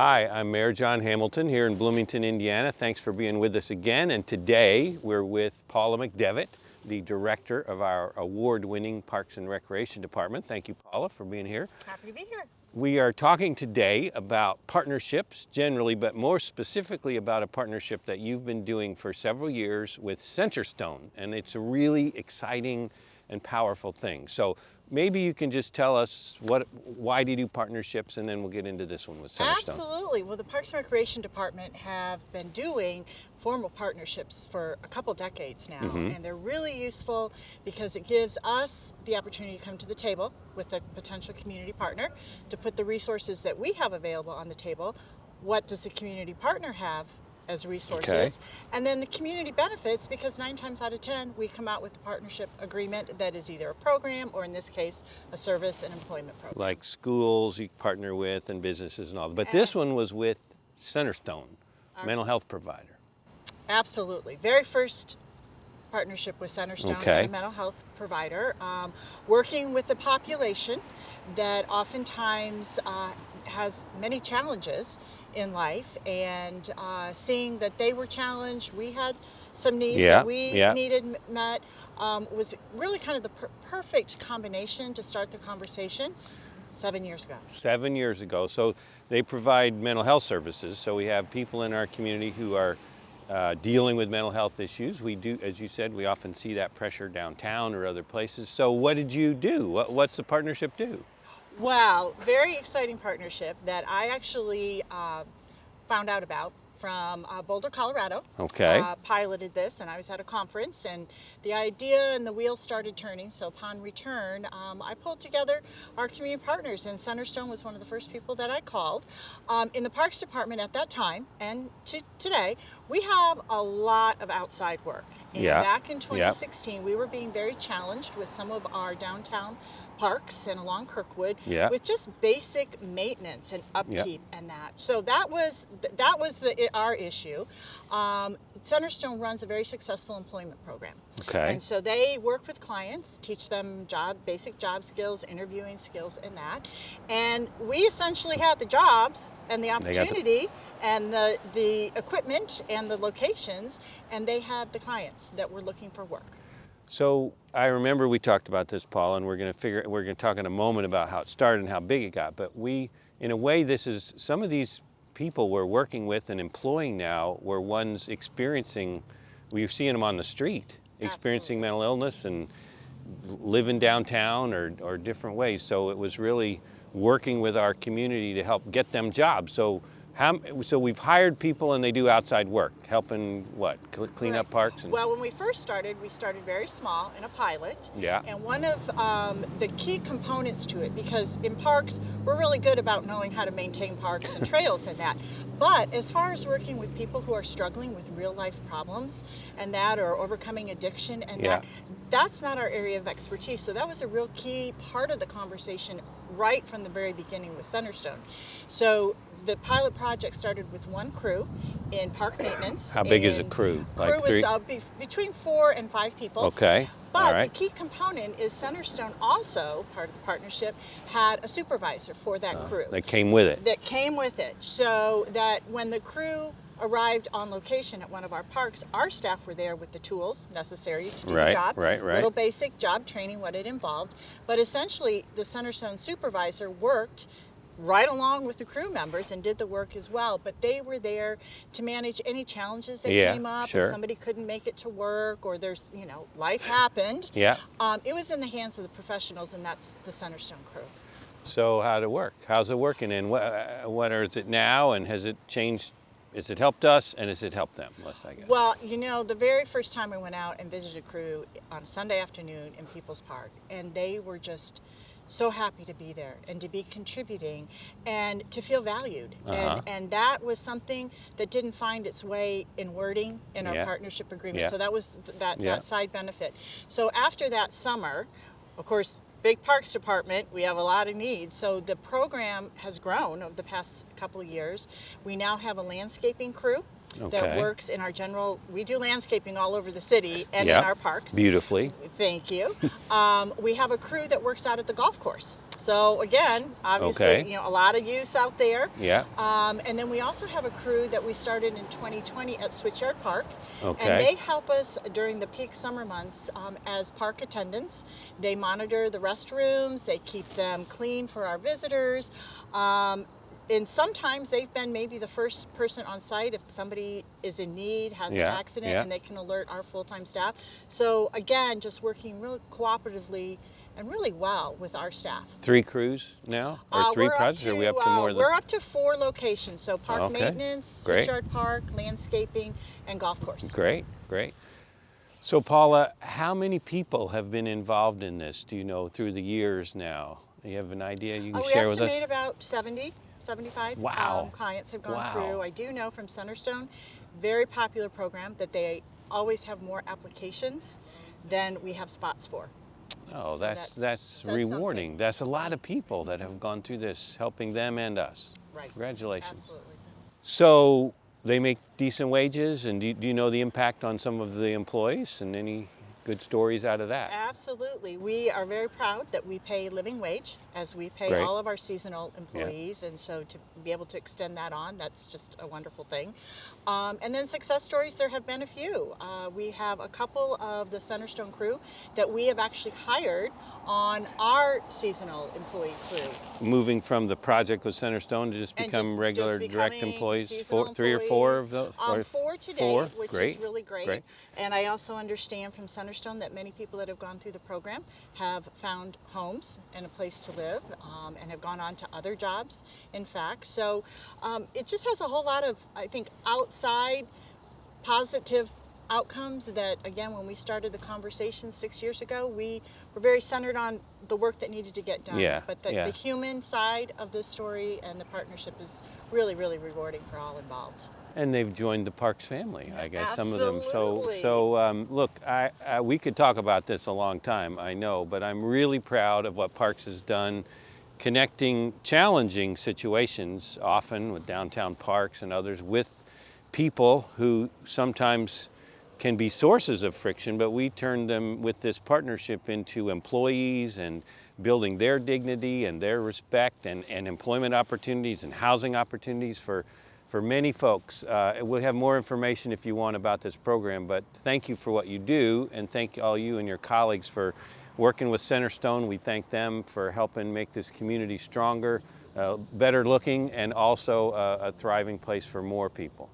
Hi, I'm Mayor John Hamilton here in Bloomington, Indiana. Thanks for being with us again. And today we're with Paula McDevitt, the director of our award-winning Parks and Recreation Department. Thank you, Paula, for being here. Happy to be here. We are talking today about partnerships generally, but more specifically about a partnership that you've been doing for several years with Centerstone. And it's a really exciting and powerful thing. So maybe you can just tell us why do you do partnerships, and then we'll get into this one with Centerstone. Absolutely. Well, the Parks and Recreation Department have been doing formal partnerships for a couple decades now, and they're really useful because it gives us the opportunity to come to the table with a potential community partner to put the resources that we have available on the table. What does the community partner have as resources, and then the community benefits, because 9 times out of 10 we come out with a partnership agreement that is either a program or, in this case, a service and employment program. Like schools you partner with and businesses and all. But this one was with Centerstone, mental health provider. Absolutely. Very first partnership with Centerstone, a mental health provider, working with the population that oftentimes has many challenges in life, and seeing that they were challenged, we had some needs that we needed met, was really kind of the perfect combination to start the conversation 7 years ago. 7 years ago. So they provide mental health services. So we have people in our community who are dealing with mental health issues. We do, as you said, we often see that pressure downtown or other places. So what did you do? What's the partnership do? Wow, very exciting partnership that I actually found out about from Boulder, Colorado. Piloted this, and I was at a conference, and the idea and the wheels started turning. So upon return, I pulled together our community partners, and Centerstone was one of the first people that I called. In the Parks Department at that time, and today, we have a lot of outside work. And back in 2016, we were being very challenged with some of our downtown parks and along Kirkwood with just basic maintenance and upkeep and that. So that was our issue. Centerstone runs a very successful employment program. And so they work with clients, teach them basic job skills, interviewing skills, and that. And we essentially had the jobs and the opportunity and the equipment and the locations, and they had the clients that were looking for work. So I remember we talked about this, Paul, and we're going to talk in a moment about how it started and how big it got. But in a way, this is some of these people we're working with and employing now were ones experiencing, we're seeing them on the street, experiencing mental illness and living downtown or different ways. So it was really working with our community to help get them jobs. So we've hired people and they do outside work, helping clean up parks? Well, when we first started, we started very small in a pilot. And one of the key components to it, because in parks, we're really good about knowing how to maintain parks and trails and that. But as far as working with people who are struggling with real life problems and that, or overcoming addiction and that's not our area of expertise. So that was a real key part of the conversation right from the very beginning with Centerstone. So the pilot project started with one crew in park maintenance. How big is a crew? Crew was between 4 and 5 people. But the key component is Centerstone also, part of the partnership, had a supervisor for that crew. That came with it. That came with it. So that when the crew arrived on location at one of our parks, our staff were there with the tools necessary to do the job. Little basic job training, what it involved. But essentially, the Centerstone supervisor worked right along with the crew members and did the work as well, but they were there to manage any challenges that came up. If somebody couldn't make it to work, or there's, life happened. It was in the hands of the professionals, and that's the Centerstone crew. So how'd it work? How's it working, and what is it now, and has it changed? Has it helped us, and has it helped them? I guess. Well, the very first time I went out and visited a crew on a Sunday afternoon in People's Park, and they were just so happy to be there and to be contributing and to feel valued. And that was something that didn't find its way in wording in our partnership agreement. So that was that side benefit. So after that summer, of course, big Parks Department, we have a lot of needs. So the program has grown over the past couple of years. We now have a landscaping crew. that works in our general, we do landscaping all over the city and in our parks. Beautifully. Thank you. We have a crew that works out at the golf course. So again, obviously, a lot of use out there. Yeah. And then we also have a crew that we started in 2020 at Switchyard Park. Okay. And they help us during the peak summer months as park attendants. They monitor the restrooms, they keep them clean for our visitors. And sometimes they've been maybe the first person on site if somebody is in need, has an accident, and they can alert our full-time staff. So again, just working really cooperatively and really well with our staff. 3 crews now, or 3 projects? Or are we up to more than? We're up to 4 locations. So park maintenance, Switchyard Park, landscaping, and golf course. Great, great. So Paula, how many people have been involved in this? Do you know through the years now? Do you have an idea you can share with us? We estimate about 75 clients have gone through. I do know from Centerstone, very popular program, that they always have more applications than we have spots for. Oh, so that's rewarding. Something. That's a lot of people that have gone through this, helping them and us. Right. Congratulations. Absolutely. So they make decent wages, and do you know the impact on some of the employees and any good stories out of that? Absolutely. We are very proud that we pay living wage, as we pay all of our seasonal employees, and so to be able to extend that on, that's just a wonderful thing. And then success stories, there have been a few. We have a couple of the Centerstone crew that we have actually hired on our seasonal employee crew. Moving from the project with Centerstone to just become regular direct employees, 3 or 4 of those? 4 today, which is really great. And I also understand from Centerstone that many people that have gone through the program have found homes and a place to live, and have gone on to other jobs, in fact. So it just has a whole lot of, I think, outside positive outcomes that, again, when we started the conversation 6 years ago, we were very centered on the work that needed to get done. But the human side of this story and the partnership is really, really rewarding for all involved. And they've joined the Parks family, I guess. Absolutely. Some of them. So look, we could talk about this a long time, I know, but I'm really proud of what Parks has done, connecting challenging situations, often with downtown parks and others, with people who sometimes can be sources of friction, but we turn them with this partnership into employees and building their dignity and their respect and employment opportunities and housing opportunities for many folks. We'll have more information if you want about this program, but thank you for what you do, and thank all you and your colleagues for working with Centerstone. We thank them for helping make this community stronger, better looking, and also a thriving place for more people.